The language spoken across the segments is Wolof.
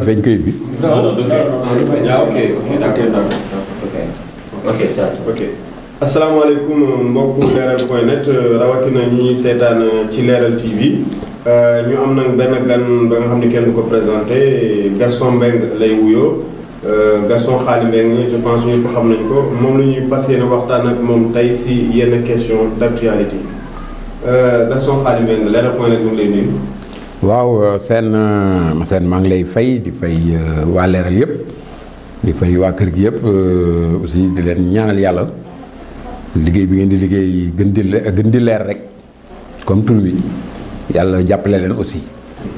feeñ këyit bi. ok asalaamaaleykum mbokku leeral point net rawatina ñi seetaan ci leeral TV ñu am nag benn gan ba nga xam ne kenn du ko présenté Gaston Mbengue lay wuyoo Gaston Xaali Mbengue je pense ñëpp xam nañ ko moom la ñuy fas yéene waxtaan ak moom tey si yenn question d'actualité Gaston Xaali Mbengue leeral point net mu ngi lay nuyu. waaw seen maa ngi lay fay di fay waa leeral yëpp di fay waa kër gi yëpp aussi di leen ñaanal yàlla liggéey bi ngeen di liggéey gën di leer rek comme tur wi yàlla jàppale leen aussi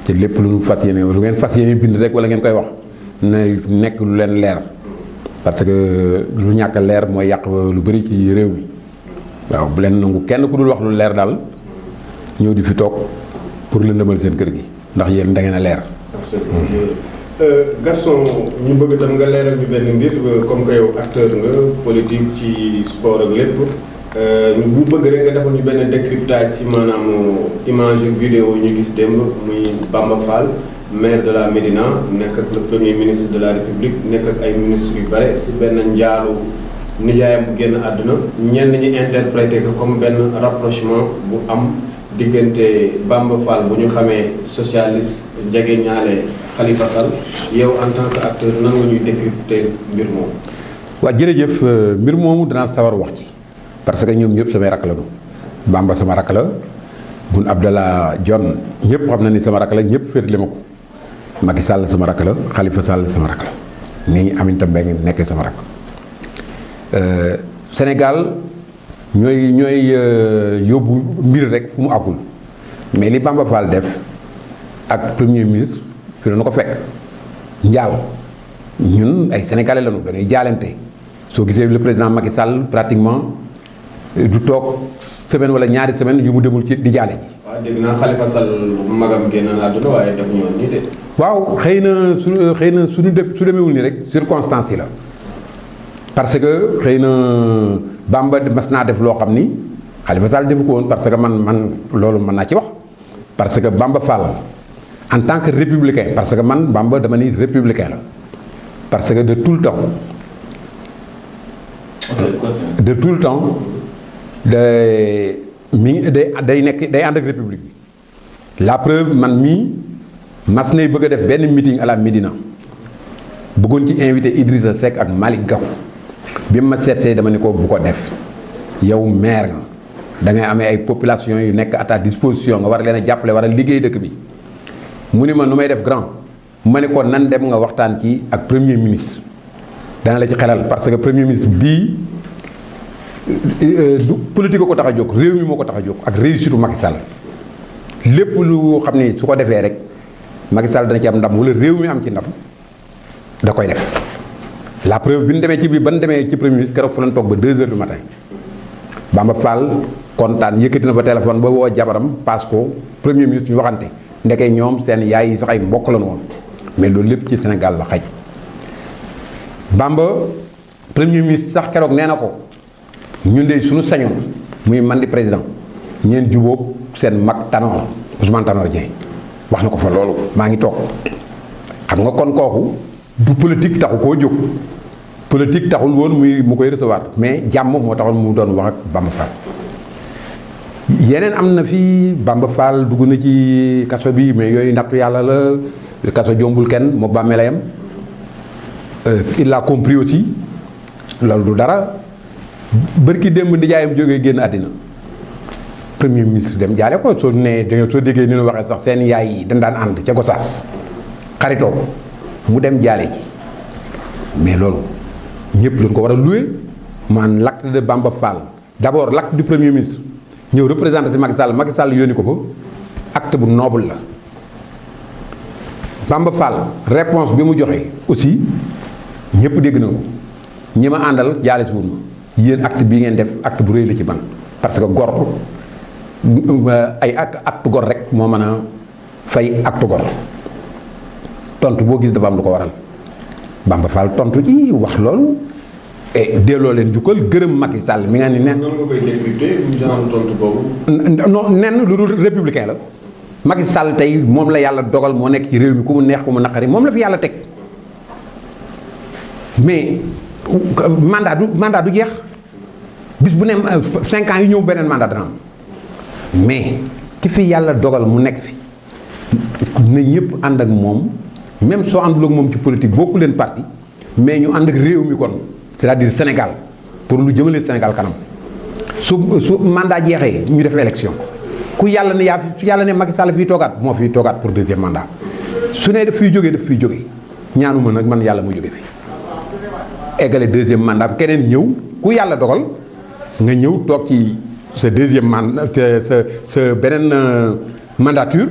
te lépp lu ñu fas yéene lu ngeen fas yéene bind rek wala ngeen koy wax na nekk lu leen leer parce que lu ñàkk a leer mooy yàq lu bëri ci réew mi waaw bu leen nangu kenn ku dul wax lu leer daal ñëw di fi toog pour lëndëmal seen kër gi ndax yéen da ngeen a leer. Gaston ñu bëgg tam nga leeral ñu benn mbir comme que yow acteur nga politique ci sport ak lépp ñu bëgg rek nga defal ñu benn décryptage si maanaam image ak vidéo ñu gis démb muy Bamba Fall maire de la Médina nekk ak le premier ministre de la République nekk ak ay ministres yu bare si benn njaalu nijaayam bu génn àdduna ñenn ñi interprété ko comme benn rapprochement bu am diggante Bamba Fall bu ñu xamee socialiste jege ñaale Khalifa Sall yow en tant que acteur nan nga ñuy décrypter mbir moomu. waaw jërëjëf mbir moomu danaa sawar wax ci parce que ñoom ñëpp samay rakk la ñu Bamba sama rakk la Boun Abdallah Dionne ñëpp xam na ni sama rakk la ñëpp féetale ma ko Macky Sall sama rakk la Khalifa Sall sama rakk la nii Aminata Mbengue nekkee sama rakk Sénégal ñooy yóbbu mbir rek fu mu àggul mais li Bamba Fall def ak premier ministre fi na ko fekk njaal ñun ay sénégalais lañu dañuy jaalante soo gisee le président Macky Sall pratiquement du toog semaine wala ñaari semaine yu mu demul ci di jaale ji. waaw dégg naa Khalifa Sall magam génn na àdduna waaye def ñoon nii de. waaw xëy na su demeewul nii rek circonstances yi la parce que xëy na Bamba mas naa def loo xam ni Khalifa Sall defu ko woon parce que man loolu mën naa ci wax parce que Bamba Fall en tant que républicain parce que man Bamba dama ni républicain la parce que de tout le temps day ànd ak république bi la preuve man mii mas nay bëgg a def benn meeting à la Médina bëggoon ci invité Idrissa Seck ak Malick Gakou bi ma seetsee dama ni ko bu ko def yow maire nga da ngay amee ay population yu nekk à ta disposition nga war a leen a jàppale war a liggéey dëkk bi mu ni ma nu may def grand ma ne ko nan dem nga waxtaan ci ak premier ministre dana la ci xelal parce que premier ministre bii du politique ko tax a jóg réew mi moo ko tax a jóg ak réussite Macky Sall lépp lu xam ni su ko defee rek Macky Sall dana ci am ndam wala réew mi am ci ndam da koy def la preuve bi ñu demee ci biir ba ñu demee ci premier ministre keroog fu lañ toog ba 2 heures du matin Bamba Fall kontaan yëkkati na fa téléphone ba woo jabaram paas ko premier ministre ñu waxante ndeke ñoom seen yaay yi sax ay mbokk lañu woon mais loolu lépp ci Sénégal la xaj Bamba premier ministre sax keroog nee na ko ñun de suñu sañoon muy man di président ñeen jubóog seen mag Tanor Ousmane Tanor Dieng wax na ko fa loolu maa ngi toog xam nga kon kooku du politique taxu koo jóg politique taxul woon mu koy recevoir mais jàmm moo taxoon mu doon wax ak Bamba Fall yeneen am na fii Bamba Fall dugg na ci kaso bi mais yooyu nattu yàlla la kaso jombul kenn moo bàmmee la yam il a compris aussi loolu du dara bërki démb ndijaayam jógee génn àddina premier ministre dem jaale ko soo déggee ni ñu waxee sax seen yaay yi dañ daan ànd ca Gosaas xaritoo mu dem jaale ji mais loolu ñëpp dañ ko war a loué man l'acte de Bamba Fall d'abord l'acte du premier ministre ñëw représenté si Macky Sall yónni ko fa acte bu noble la Bamba Fall réponse bi mu joxe aussi ñëpp dégg na ko ñi ma àndal jaale si wun ma yéen acte bii ngeen def acte bu rëy la ci man parce que gor ay acte gor rek moo mën a fay acte gor tontu boo gis dafa am lu ko waral Bamba Fall tontu ci wax loolu et delloo leen jukkal gërëm Macky Sall mi nga ni nen. nan nga koy décrypter genre tontu boobu. non nen lu dul républicain la Macky Sall tey moom la yàlla dogal moo nekk ci réew mi ku mu neex ku mu naqari moom la fi yàlla teg mais mandat du jeex bis bu ne 5 ans yu ñëw beneen mandat dana am mais ki fi yàlla dogal mu nekk fi na ñëpp ànd ak moom même soo àndul ak moom ci politique bokku leen parti mais ñu ànd ak réew mi kon c'est-à-dire Sénégal pour lu jëmale Sénégal kanam su mandat jeexee ñu def élection ku yàlla ne su yàlla ne Macky Sall fii toogaat moo fii toogaat pour deuxième mandat su ne daf fiy jógee ñaanuma nag man yàlla mu jóge fi eggale deuxième mandat keneen ñëw ku yàlla dogal nga ñëw toog ci sa deuxième mandat sa beneen mandature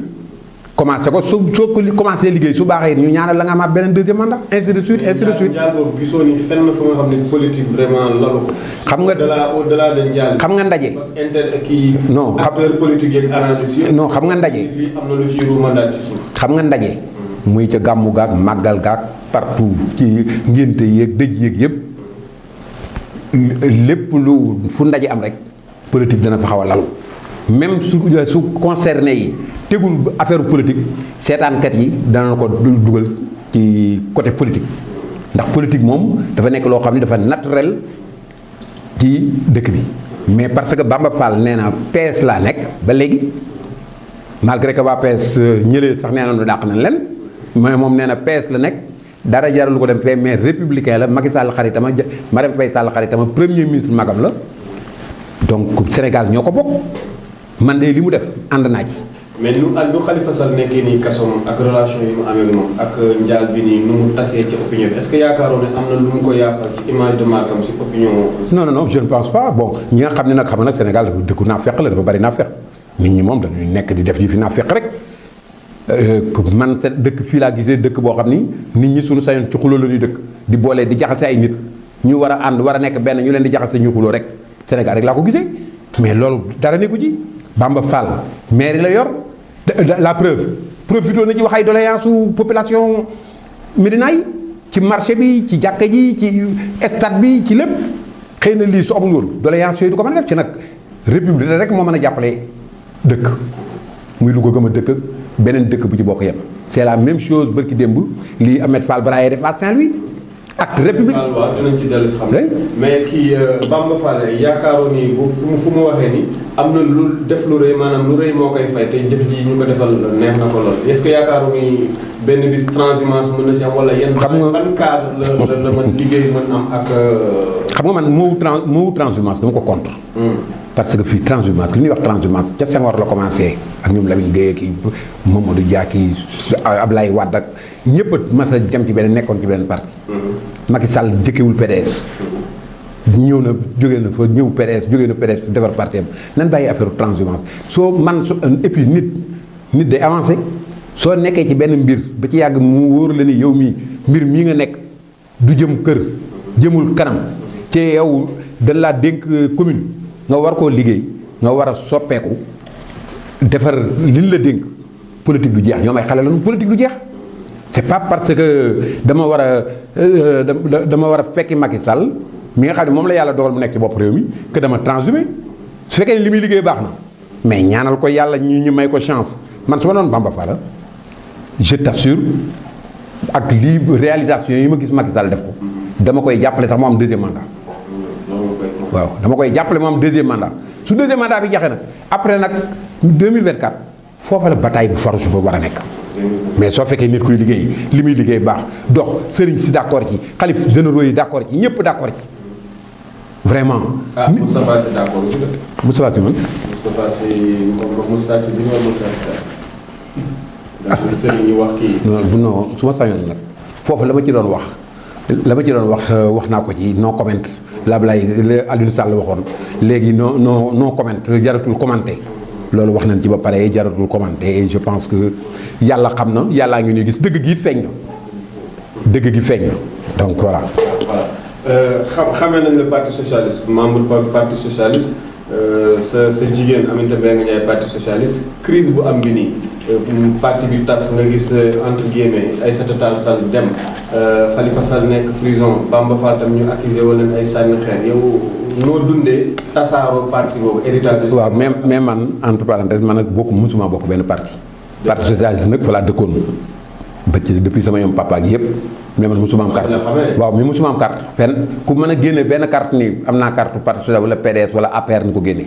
commencé ko soo ko commencé liggéey su baaxee ñu ñaanal la nga amaat beneen deuxième mandat ainsi de suite ainsi de suite. njaal boobu gisoo ni fenn fu nga xam ne politique vraiment lalu ko. xam nga au-delà de njaal. xam nga ndaje. parce que kii. non acteur politique yeeg analyse yi. non xam nga ndaje. li am na lu ci mandat ci suuf. xam nga ndaje. muy ca gàmmu gaag màggal gaag partout ci ngénte yeeg dëj yeeg yëpp lépp lu fu ndaje am rek politique dana fa xaw a lalu même su concerné yi tegul affaire politique seetaankat yi dana ko dugal ci côté politique ndax politique moom dafa nekk loo xam ne dafa naturel ci dëkk bi mais parce que Bamba Fall nee na PS laa nekk ba léegi malgré que waa PS ñëlee sax nee na nu dàq nañ leen mais moom nee na PS la nekk dara jaralu ko dem fee mais républicain la Macky Sall xaritama Marème Faye Sall xaritama premier ministre magam la donc Sénégal ñoo ko bokk man de li mu def ànd naa ci. mais lu Khalifa Sall nekkee nii kasoom ak relation yi mu amee moom ak njaal bi nii nu mu tasee ci opinion bi est-ce que yaakaaroon ne am na lu mu ko yàqal ci image de marque am ci opinion. non je ne pense pas bon ñi nga xam ne nag xam nga nag Sénégal dafa dëkku naa fekk la dafa bari naa fekk nit ñi moom dañuy nekk di def yi fi naa fekk rek. man sa dëkk fii laa gisee dëkk boo xam ni nit ñi suñu sañoon ci xuloo la ñuy dëkk di boolee di jaxase ay nit ñu war a ànd war a nekk benn ñu leen di jaxase ñu xuloo rek Sénégal rek laa ko gisee mais loolu dara nekku ci Bamba Fall maire la yor la preuve profité na ci wax ay doléance su population Médina yi ci marché bi ci jàkka ji ci stade bi ci lépp xëy na lii su amul woon doléance yooyu du ko mën a def ci nag république rek moo mën a jàppale dëkk muy lu ko gëm a dëkk beneen dëkk bu ci bokk yem c'est la même chose bërki démb lii Ahmed Fall Braya def à Saint-Louis acte république. waaw dinañ ci dellu si xam mais kii Bamba Fall yaakaaroon ni fu mu waxee ni am na lu def lu rëy maanaam lu rëy moo koy fay te jëf ji ñu ko defal neex na ko lool est-ce que yaakaaroon ni benn bis transhumance mën na ci am wala yenn. xam nga ban cadre la mën liggéey mën am ak. xam nga man moo transhumance dama ko contre. parce que fii transhumance li ñuy wax transhumance ca Senghor la commencé ak ñoom Lamine Gueye ki Mamadou Dia ki Ablaye Wade ak ñëpp a mas a jëm ci benn nekkoon ci benn parti. Macky Sall jëkkewul PDS. ñëw na jógee na fa ñëw PDS jógee na PDS defar parti am nan bàyyi affaire transhumance soo man et puis nit day avancé soo nekkee ci benn mbir ba ci yàgg mu wóor la ni yow mbir mii nga nekk du jëm kër jëmul kanam ci yow dañ laa dénk commune. nga war koo liggéey nga war a soppeeku defar liñ la dénk politique du jeex ñoom ay xale lañu politique du jeex c'est pas parce que dama war a fekki Macky Sall mi nga xam ne moom la yàlla dogal mu nekk ci bopp réew mi que dama transhumé su fekkee ne li muy liggéey baax na mais ñaanal ko yàlla ñu may ko chance man su ma doon Bamba Fall je t'assure ak lii réalisation yi ma gis Macky Sall def ko dama koy jàppale sax mu am deuxième mandat. waaw dama koy jàppale moom deuxième mandat su deuxième mandat bi jaxee nag après nag 2024 foofa la bataille bu farouche ba war a nekk mais soo fekkee nit kuy liggéey li muy liggéey baax dox sëriñ si d'accord ci xalif généraux yi d'accord ci ñëpp d'accord ci vraiment. ah Moustapha Sy d'accord aussi de. Moustapha Sy man. Moustapha Sy bi ñu war Moustapha Sy. sëriñ yi wax kii. non su ma sañoon nag foofu la ma ci doon wax naa ko ci non comment. L'Ablaye Aliou Sall waxoon léegi non comment jaratul commenter loolu wax nañ ci ba pare jaratul commenter et je pense que yàlla xam na yàllaa ngi ñuy gis dëgg gi feeñ na donc voilà. xamee nañ le parti socialiste membre parti socialiste sa jigéen Aminata Mbengue Ndiaye parti socialiste crise bu am bi nii parti bi tas nga gis entre guillemets Aïssata Tall Sall dem Khalifa Sall nekk prison Bamba Fall tam ñu accusé wala ay sànni xeer yow noo dundee tasaaroo parti boobu héritage. waaw mais man entre parenthèses man nag musuma bokk benn parti. parti socialiste nag fa laa dëkkoon ba ci depuis sama ñoom papa ak yëpp mais man mosuma am carte waaw mais mosuma am carte fenn ku mën a génne benn carte ni am naa carte parti socialiste wala PDS wala APR ni ko génne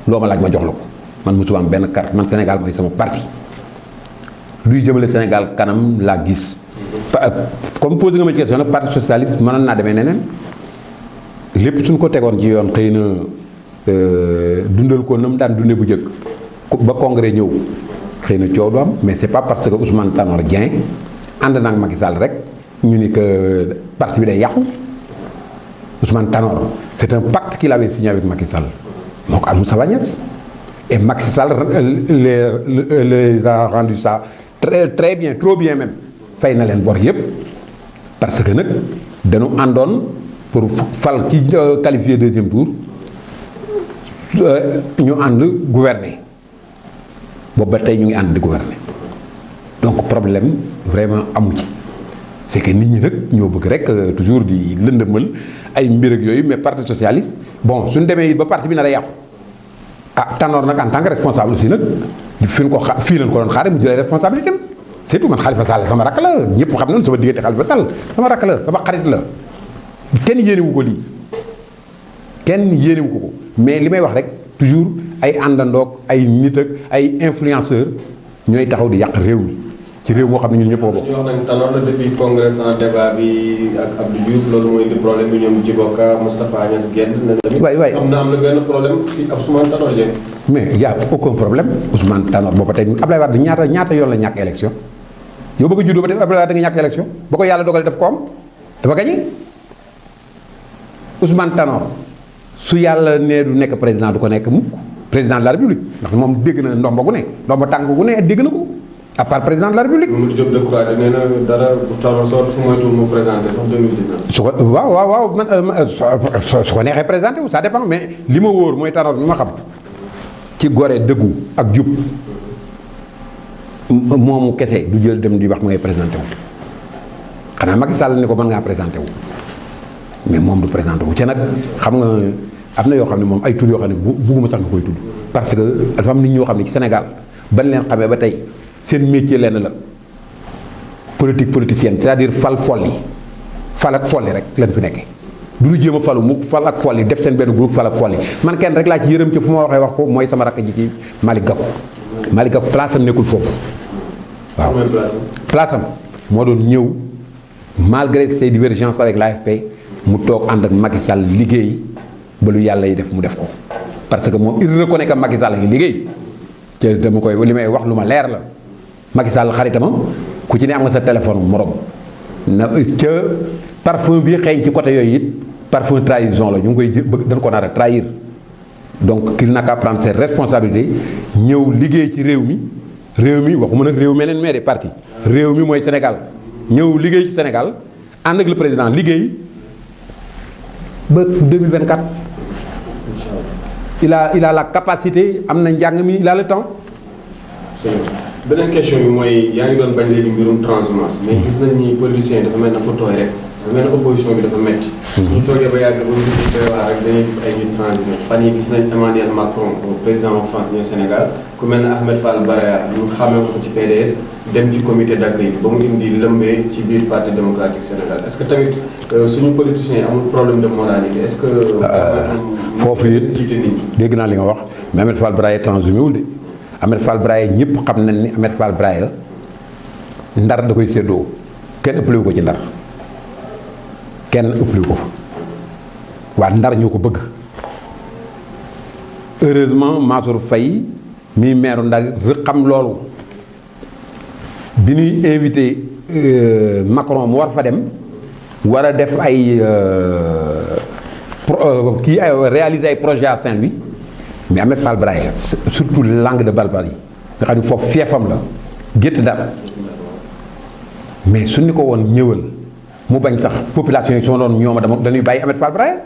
loo ma laaj ma jox la ko man mosuma am benn carte man Sénégal mooy sama parti luy jëmale Sénégal kanam laa gis. comme posé nga ma ci question nag parti socialiste mënoon naa demee neneen lépp suñ ko tegoon ci yoon xëy na dundal ko na mu daan dundee bu njëkk ba congrès ñëw xëy na coow du am mais c'est pas parce que Ousmane Tanor Dieng ànd naa ak Macky Sall rek ñu ni que parti bi day yàqu. Ousmane Tanor c'est un pacte qu'il avait signé avec Macky Sall moo ko am Moustapha Niasse et Macky Sall les a rendu ça très bien trop bien même fay na leen bor yëpp parce que nag dañu àndoon pour fal ci qualifié deuxième tour ñu ànd gouverner boobu ba tey ñu ngi ànd di gouverner donc problème vraiment amu ci c'est que nit ñi nag ñoo bëgg rek toujours di lëndëmal ay mbir ak yooyu mais parti socialiste bon suñu demee ba parti bi nar a yàqu ah Tanor nag en tant que responsable aussi nag fi ñu ko fii lañ ko doon xaare mu jëlee responsabilité am c'est tout man Khalifa Sall sama rakk la ñëpp xam nañu sama diggante Khalifa Sall sama rakk la sama xarit la kenn yéenewu ko lii kenn yéenewu ko mais li may wax rek toujours ay àndandoog ay nit ak ay influenceurs ñooy taxaw di yàq réew mi ci réew moo xam ne ñun ñëpp ko bokk. ñu wax nañu Tanor la depuis congrès sans débat bi ak Abdou Diouf loolu mooy di problème bi ñoom Djiboka Moustapha Niasse Guèye. waay am na benn problème si Ousmane Tanor Dieng. mais y a aucun problème Ousmane Tanor booba tey Ablaye Wade ñaata yoon la ñàkk élection yow bëgg a juddoo ba tey Ablaye Wade da nga ñàkk élection ba ko yàlla dogalee daf ko am dafa gagné Ousmane Tanor su yàlla nee du nekk président du ko nekk mukk président de la république ndax moom dégg na ndomba gu ne ndomba tànk gu ne dégg na ko à part président de la république. Mamadou Diop Decroix nee na dara bu Tanor soo fu moytuwul mu présenté sax 2019. su ko waaw man su ko neexee présenté wu ça dépend mais li ma wóor mooy Tanor bi ma xam ci gore dëggu ak jub moomu kese du jël dem di wax ma ngay présenté wu xanaa Macky Sall ne ko mën ngaa présenté wu mais moom du présenté wu ca nag xam nga am na yoo xam ne moom ay tur yoo xam ne bugguma sax nga koy tudd parce que dafa am nit ñoo xam ne ci Sénégal ban leen xamee ba tey seen métier lenn la politicienne c'est-à-dire fal folli fal ak folli rek lañ fi nekkee du ñu jéem a falu mu fal ak folli def seen benn groupe fal ak folli man kenn rek laa ci yërëm ci fu ma waxee wax ko mooy sama rakk ji ci Malick Gakou Malick Gakou place am nekkul foofu waaw place am moo doon ñëw malgré ses divergences avec l'AFP mu toog ànd ak Macky Sall liggéey ba lu yàlla yi def mu def ko parce que moom il reconnaît que Macky Sall ngi liggéey te dama koy li may wax lu ma leer la Macky Sall xaritamam ku ci ne am nga sa téléphone morom na ca parfum bi xeeñ ci côté yooyu it parfum trahison la ñu ngi koy bëgg dañ ko nar a trahir donc qu'il n'a qu'à prendre ses responsabilités ñëw liggéey ci réew mi waxuma nag réew meneen mais des partis réew mi mooy Sénégal ñëw liggéey ci Sénégal ànd ak le président liggéey ba 2024 il a la capacité am na njàng mi il a le temps. beneen question bi mooy yaa ngi doon bañ léegi mbirum transhumance mais gis nañ ni politiciens yi dafa mel na fa tooy rek dafa mel na opposition bi dafa metti ñu toogee ba yàgg ba ñu gis rek dañuy gis ay nit transhumé fan yi gis nañ Emmanuel Macron président en France ñëw Sénégal ku mel ne Ahmed Fall Braya ñu xamee ko ci PDS dem ci comité d'accueil ba mu indi lëmbee ci biir parti démocratique Sénégal est-ce que tamit suñu politiciens yi amul problème de moralité est-ce que foofu it jiite nit ñi dégg naa li nga wax mais Ahmed Fall Braya transhumé wul de Ahmed Fall Braya ñëpp xam nañ ni Ahmed Fall Braya ndar da koy séddoo kenn ëppalewu ko ci ndar kenn ëppalewu ko fa waa ndar ñoo ko bëgg heureusement Mansour Faye mi meeru ndar xam loolu bi ñuy invité Macron mu war fa dem war a def ay réaliser ay projet à Saint-Louis mais Ahmed Fall Braya surtout langue de Barbarie nga xam ne foofu feefam la gétt Ndar mais su ñu ko woon ñëwal mu bañ sax population yi su ma doon ñooma dama dañuy bàyyi Ahmed Fall Braya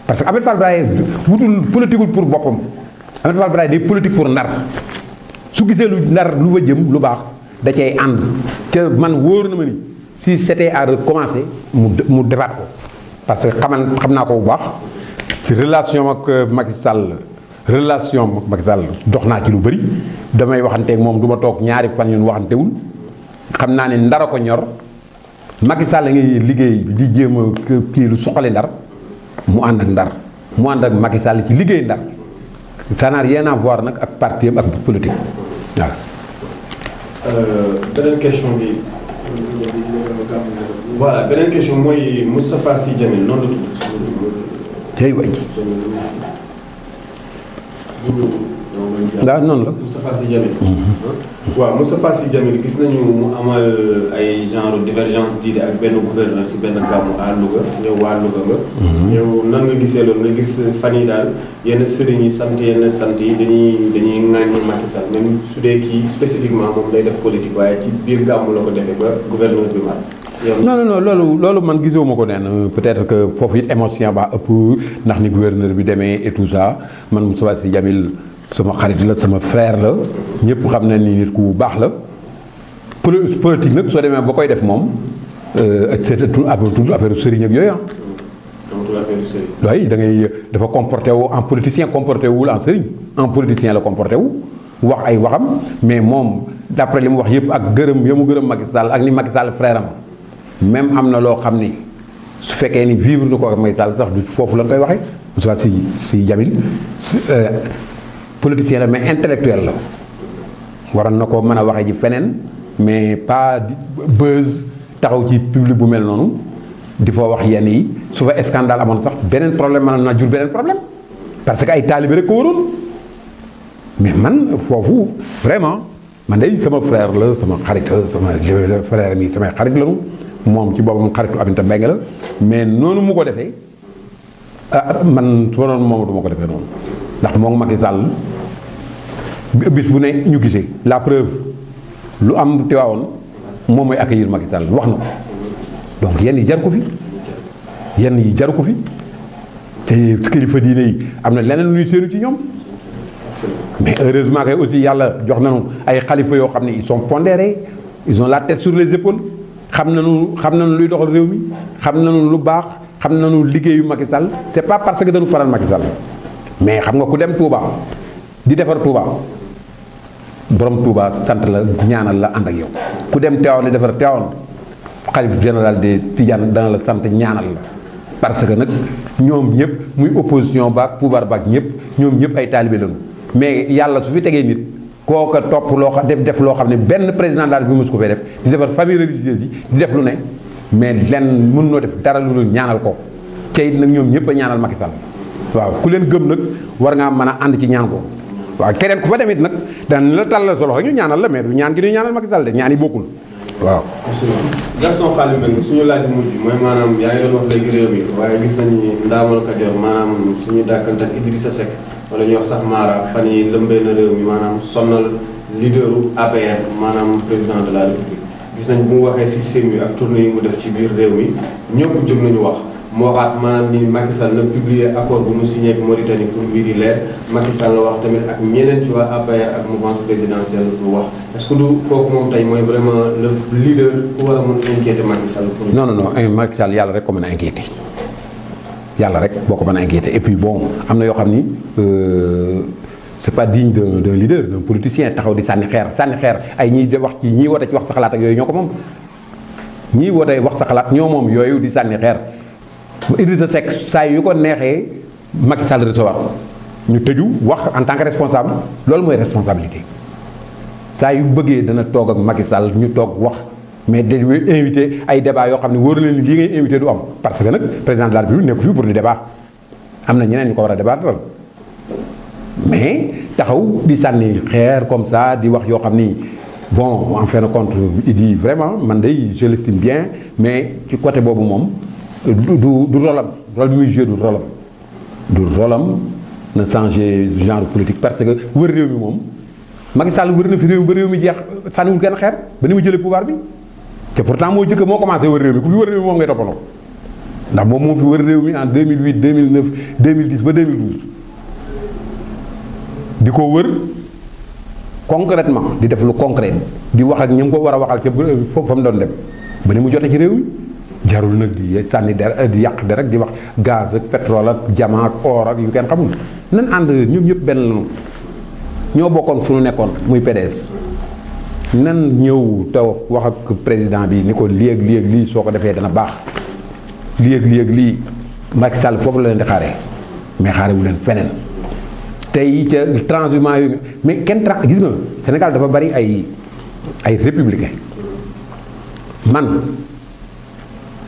parce que Ahmed Fall Braya wutul politiqueul pour boppam Ahmed Fall Braya day politique pour Ndar su gisee lu Ndar lu fa jëm lu baax da cay ànd te man wóor na ma ni si c'était à recommencer mu defaat ko parce que xam naa ko bu baax ci relation ak Macky Sall dox naa ci lu bëri damay waxanteeg moom du ma toog ñaari fan ñun waxantewul xam naa ne Ndar a ko ñor Macky Sall ngi liggéey di jéem a kii lu suqali Ndar mu ànd ak Ndar mu ànd ak Macky Sall ci liggéey Ndar ça n'a rien à voir nag ak parti am ak politique waaw. beneen question bi voilà beneen question mooy Moustapha Sy Djamil noonu la tudd. tey waay waaw noonu la. Moustapha Sy Djamil. waaw Moustapha Sy Djamil gis nañu mu amal ay genre divergence d'idées ak benn gouverneur ci benn gàmmu à Louga yow waa Louga nga. yow nan nga gisee loolu nga gis fan yi daal yenn sëriñ yi sant yenn sant yi dañuy ŋàññi Macky Sall même su dee kii spécifiquement moom day def politique waaye ci biir gàmmu la ko defee ba gouverneur bi mat. non loolu man gisoo ma ko neen peut-être que foofu it émotion ba ëpp ndax ni gouverneur bi demee et tout ça man Moustapha Sy Djamil sama xarit la sama frère la ñëpp xam na ni nit ku baax la politique nag soo demee ba koy def moom c'est tout affaire sëriñ ak yooyu ah. waaye da ngay dafa comporté wu en politicien comporté wul en sëriñ en politicien la comporté wu wax ay waxam mais moom d'après li mu wax yëpp ak gërëm ya mu gërëm Macky Sall ak ni Macky Sall frère am même am na loo xam ni su fekkee ni vivre nu ko ak Macky Sall sax du foofu la koy waxee Moustapha Sy Djamil politicien la mais intellectuel la waroon na ko mën a waxee ji feneen mais pas buzz taxaw ci public bu mel noonu di fa wax yenn yi su fa scandale amoon sax beneen problème mën na jur beneen problème parce que ay taalibe rek ko waroon mais man foofu vraiment man day sama frère la sama xarit sama frère mi samay xarit lañu moom ci boppam xaritu Aminata Mbengue la mais noonu mu ko defee man su ma doon moom du ma ko defee noonu ndax moom Macky Sall bis bu ne ñu gisee la preuve lu am Tiwaawoon moom mooy accueillir Macky Sall wax na ko donc yenn yi jar ko fi yenn yi jaru ko fi te kilifa diine yi am na leneen lu ñuy séenu ci ñoom mais heureusement que aussi yàlla jox nañu ay xalifa yoo xam ne ils sont pondérés ils ont la tête sur les épaules xam nañu luy doxal réew mi xam nañu lu baax xam nañu liggéeyu Macky Sall c'est pas parce que dañu faral Macky Sall mais xam nga ku dem Touba di defar Touba borom Touba sant la ñaanal la ànd ak yow ku dem Tivaouane di defar Tivaouane xalif général de Tidiane dana la sant ñaanal la parce que nag ñoom ñëpp muy opposition baak pouvoir baak ñëpp ñoom ñëpp ay taalibe lañu mais yàlla su fi tegee nit kooka topp loo xam def loo xam ne benn président daal bi mos ko fee def di defar famille religieuse yi di def lu ne mais lenn mën noo def dara lu ñaanal ko te it nag ñoom ñëpp a ñaanal Macky Sall waaw ku leen gëm nag war ngaa mën a ànd ci ñaan ko waaw keneen ku fa demit nag danañ la tàllal sa loxo ñu ñaanal la mais du ñaan gi ñuy ñaanal Macky Sall de ñaan yi bokkul waaw. Gaston Xaali Mbengue suñu laaj mujj mooy maanaam yaa ngi doon wax léegi réew mi waaye gis nañu ndaamal Kajoor maanaam suñu dàkkantal Idrissa Seck wala ñuy wax sax Mara fan yi lëmbee na réew mi maanaam sonnal leaderu APR maanaam président de la République gis nañ bu mu waxee système yi ak tournée yi mu def ci biir réew mi ñëpp jóg nañu wax mu waxaat maanaam ni Macky Sall na publier accord bu mu signé ak Mauritanie pour mbir yi leer Macky Sall la wax tamit ak ñeneen ci waa APR ak mouvance présidentielle lu wax est-ce que du kooku moom tey mooy vraiment le leader ku war a mën inquiéter Macky Sall. non Macky Sall yàlla rek ko mën a inquiéter yàlla rek boo ko mën a inquiéter et puis bon am na yoo xam ni c'est pas digne d'un leader d'un politicien taxaw di sànni xeer ay ñiy wax ci ñiy woote ci wax sa xalaat ak yooyu ñoo ko moom ñiy woote wax sa xalaat ñoo moom yooyu di sànni xeer Idrissa Seck saa yu ko neexee Macky Sall recevoir ñu tëju wax en tant que responsable loolu mooy responsabilité saa yu bëggee dana toog ak Macky Sall ñu toog wax mais dañuy invité ay débat yoo xam ne wóor leen ni lii ngay invité du am parce que nag président de la République nekku fi pour di débat am na ñeneen ñu ko war a débattre mais taxaw di sànni xeer comme ça di wax yoo xam ni bon en fin de compte il dit vraiment man day je l'estime bien mais ci côté boobu moom du rolam rôle bi muy joué du rolam na changé genre politique parce que wër réew mi moom Macky Sall wër na fi réew mi ba réew mi jeex sànniwul kenn xeer ba ni mu jëlee pouvoir bi te pourtant moo jëkk moo commencé wër réew mi ku fi wër réew mi moom ngay toppandoo ndax moom moo fi wër réew mi en 2008 2009 2010 ba 2012 di ko wër concrètement di def lu concret di wax ak ñi mu ko war a waxal ca foofu fa mu doon dem ba ni mu jotee ci réew mi jarul nag di sànni der di yàq der rek di wax gaz ak pétrole ak diamant ak or ak yu kenn xamul nan ànd ñoom ñëpp benn lañu ñoo bokkoon fu nu nekkoon muy PDS nan ñëw taw wax ak président bi ni ko lii ak lii ak lii soo ko defee dana baax lii ak lii ak lii Macky Sall foofu la leen di xaaree mais xaarewu leen feneen tey ca transhumance yooyu mais kenn gis nga Sénégal dafa bari ay républicain man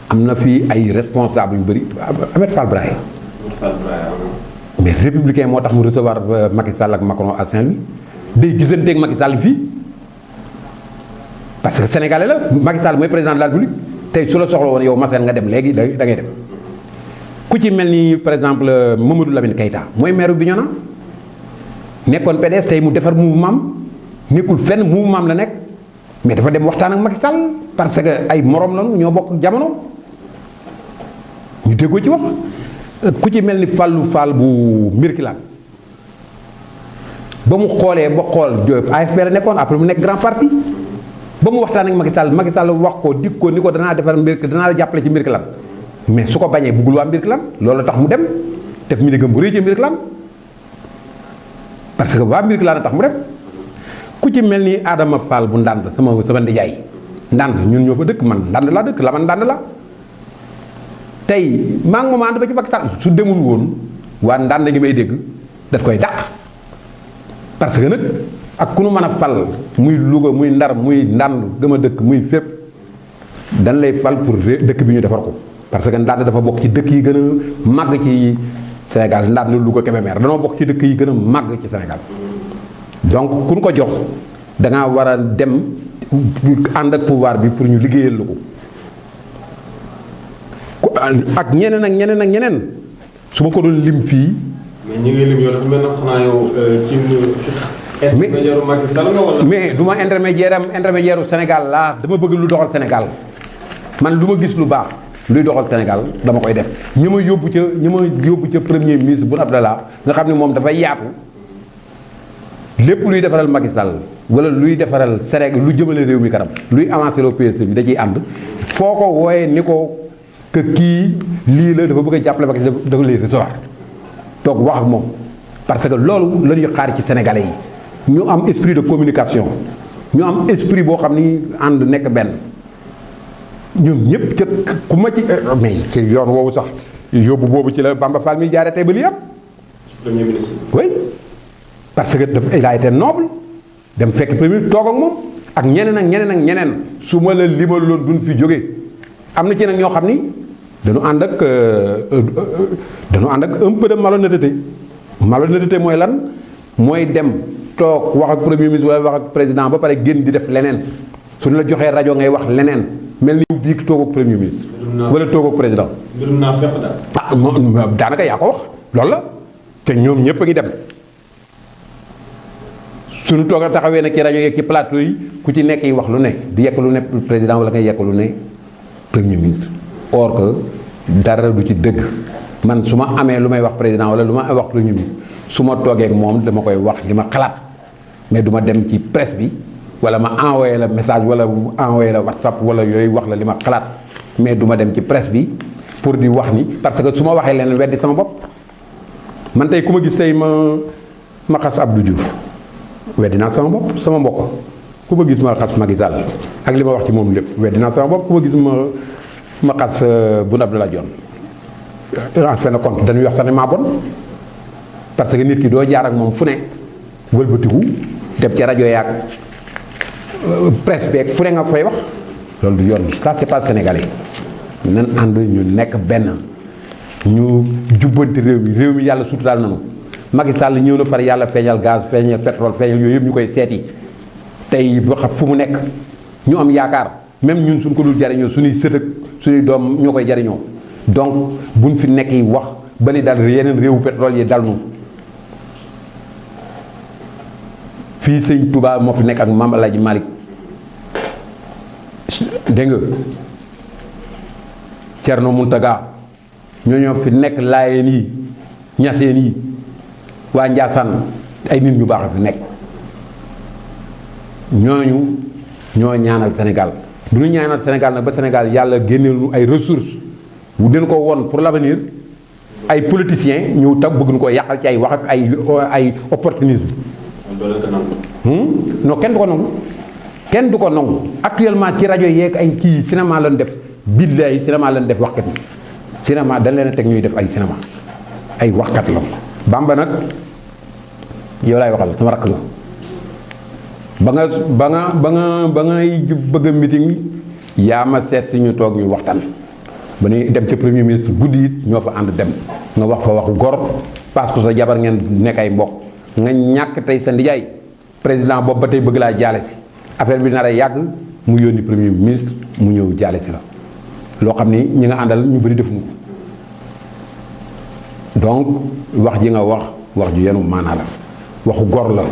am na fii ay responsable yu bëri Ahmed Fall Braye mais républicain moo tax mu recevoir Macky Sall ak Macron à Saint-Louis day gisanteeg Macky Sall fii parce que sénégalais la Macky Sall mooy président de la République tey su la soxla woon yow Massène nga dem léegi da ngay dem ku ci mel ni par exemple Mamadou Lamine Keïta mooy maire Bignona nekkoon PDS tey mu defar mouvement nekkul fenn mouvement la nekk mais dafa dem waxtaan ak Macky Sall parce que ay morom lañu ñoo bokk jamono ñu déggoo ci wax ku ci mel ni Fallou Fall bu Mbirkilaan ba mu xoolee ba xool AFP la nekkoon après mu nekk grand parti ba mu waxtaan ak Macky Sall wax ko dik ko ni ko danaa defar danaa la jàppale ci Mbirkilaan mais su ko bañee buggul waa Mbirkilaan loolu tax mu dem def mi gëm bu rëy ci Mbirkilaan parce que waa Mbirkilaan a tax mu dem ku ci mel ni Adama Fall bu ndànd sama ndijaay ndànd ñun ñoo fa dëkk man ndànd laa dëkk la man ndànd la tey maa ngi moom ànd ba ci Macky Sall su demul woon waa ndànd ngi may dégg dat koy dàq parce que nag ak ku nu mën a fal muy Louga muy Ndar muy ndànd gëm a dëkk muy fépp dañ lay fal pour dëkk bi ñu defar ko parce que ndànd dafa bokk ci dëkk yi gën a màgg ci Sénégal ndànd Louga Kébémer danoo bokk ci dëkk yi gën a màgg ci Sénégal donc ku ñu ko jox da ngaa war a dem ànd ak pouvoir bi pour ñu liggéeyal la ko ak ñeneen ak ñeneen ak ñeneen su ma ko doon lim fii. mais ñi ngay lim yow dafa mel ne xanaa yow ci intermédiaire Macky Sall nga wala. mais du ma intermédiaire u Sénégal laa dama bëgg lu doxal Sénégal man lu ma gis lu baax luy doxal Sénégal dama koy def ñi ma yóbbu ca premier ministre Boun Abdallah nga xam ne moom dafay yaatu lépp luy defaral Macky Sall wala luy defaral Sénégal lu jëmale réew mi kanam luy avancer le PSE bi da ciy ànd foo ko wooyee ni ko que kii lii la dafa bëgg a jàppale Macky Sall dafa lay recevoir toog wax ak moom parce que loolu la ñuy xaar ci sénégalais yi ñu am esprit de communication ñu am esprit boo xam ni ànd nekk benn ñoom ñëpp ca ku ma ci mais ci yoon woowu sax yóbbu boobu ci la Bamba Fall mi jaaree tey ba lii am. premier ministre. oui parce que il a été noble dem fekk premier toog ak moom ak ñeneen ak ñeneen ak ñeneen su ma la limaloon duñ fi jógee am na ci nag ñoo xam ni dañu ànd ak un peu de malhonnêteté malhonnêteté mooy lan mooy dem toog wax ak premier ministre wala wax ak président ba pare génn di def leneen suñu la joxee rajo ngay wax leneen mel ni bii toog ak premier ministre. wala toog ak président. mbirum naa fekk daal. ah daanaka yaa ko wax loolu la te ñoom ñëpp a ngi dem suñu toog a taxawee nag ci rajo yeeg ci plateau yi ku ci nekk yi wax lu ne di yekk lu ne président wala ngay yekk lu ne premier ministre. or que dara du ci dëgg man su ma amee lu may wax président wala lu ma wax premier ministre su ma toogee ak moom dama koy wax li ma xalaat mais du ma dem ci presse bi wala ma envoyé la message wala envoyé la WhatsApp wala yooyu wax la li ma xalaat mais du ma dem ci presse bi pour di wax ni parce que su ma waxee leneen weddi sama bopp man tey ku ma gis tey ma xas Abdou Diouf weddi naa sama bopp sama mbokk ku ma gis ma xas Macky Sall ak li ma wax ci moom lépp weddi naa sama bopp ku ma gis ma xas Boun Abdallah Dionne en fin de compte dañuy wax sax ne maa bon parce que nit ki doo jaar ak moom fu ne wëlbatiku dem ci rajo yaag presse beeg fu ne nga fay wax loolu du yoon ça c'est pas sénégalais nan ànd ñu nekk benn ñu jubbanti réew mi yàlla suturaal nañu Macky Sall ñëw na far yàlla feeñal gaz feeñal pétrole feeñal yooyu yëpp ñu koy seeti tey ba xam fu mu nekk ñu am yaakaar même ñun suñ ko dul jariñoo suñuy sët ak suñuy doom ñoo koy jariñoo donc buñ fi nekk yi wax ba li dal yeneen réewu pétrole yi dal nu fii sëñ Touba moo fi nekk ak Mame El Hadji Malick dégg nga Thierno Mountaga ñoo fi nekk Laayeen yi Ñaseen yi waa Njaasaan ay nit ñu baax a fi nekk ñooñu ñoo ñaanal Sénégal bu ñu ñaanal Sénégal nag ba Sénégal yàlla génneel ñu ay ressources wu den ko won pour l'avenir ay politiciens ñëw tax bëgg ñu ko yàqal ci ay wax ak ay opportunisme non kenn du ko nangu kenn du ko nangu actuellement ci rajo yeeg ay kii cinéma lañ def billaay cinéma lañ def waxkat yi cinéma dañ leen a teg ñuy def ay cinéma ay waxkat la Bamba nag yow laay waxal sama rakk nga ba ngay bëgg a meeting yaa ma seet si ñu toog ñu waxtaan ba ñuy dem ca premier ministre guddi it ñoo fa ànd dem nga wax fa wax gor parce que sa jabar ngeen nekk ay mbokk nga ñàkk tey sa ndijaay président boobu ba tey bëgg laa jaale si affaire bi nar a yàgg mu yónni premier ministre mu ñëw jaale si la loo xam ni ñi nga àndal ñu bëri defuñu ko donc wax ji nga wax ju yenu maanaa la waxu gor la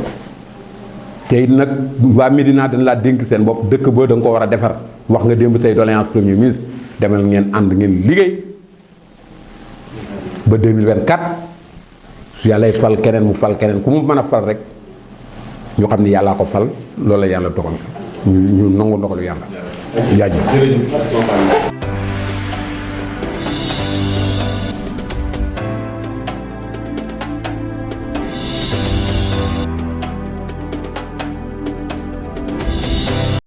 te it nag waa Médina dañ laa dénk seen bopp dëkk ba da nga ko war a defar wax nga démb say doléance premier ministre demal ngeen ànd ngeen liggéey ba 2024 su yàllay fal keneen mu fal keneen ku mu mën a fal rek ñu xam ni yàllaa ko fal loolu la yàlla dogal ñu nangu ndogalu yàlla jaajëf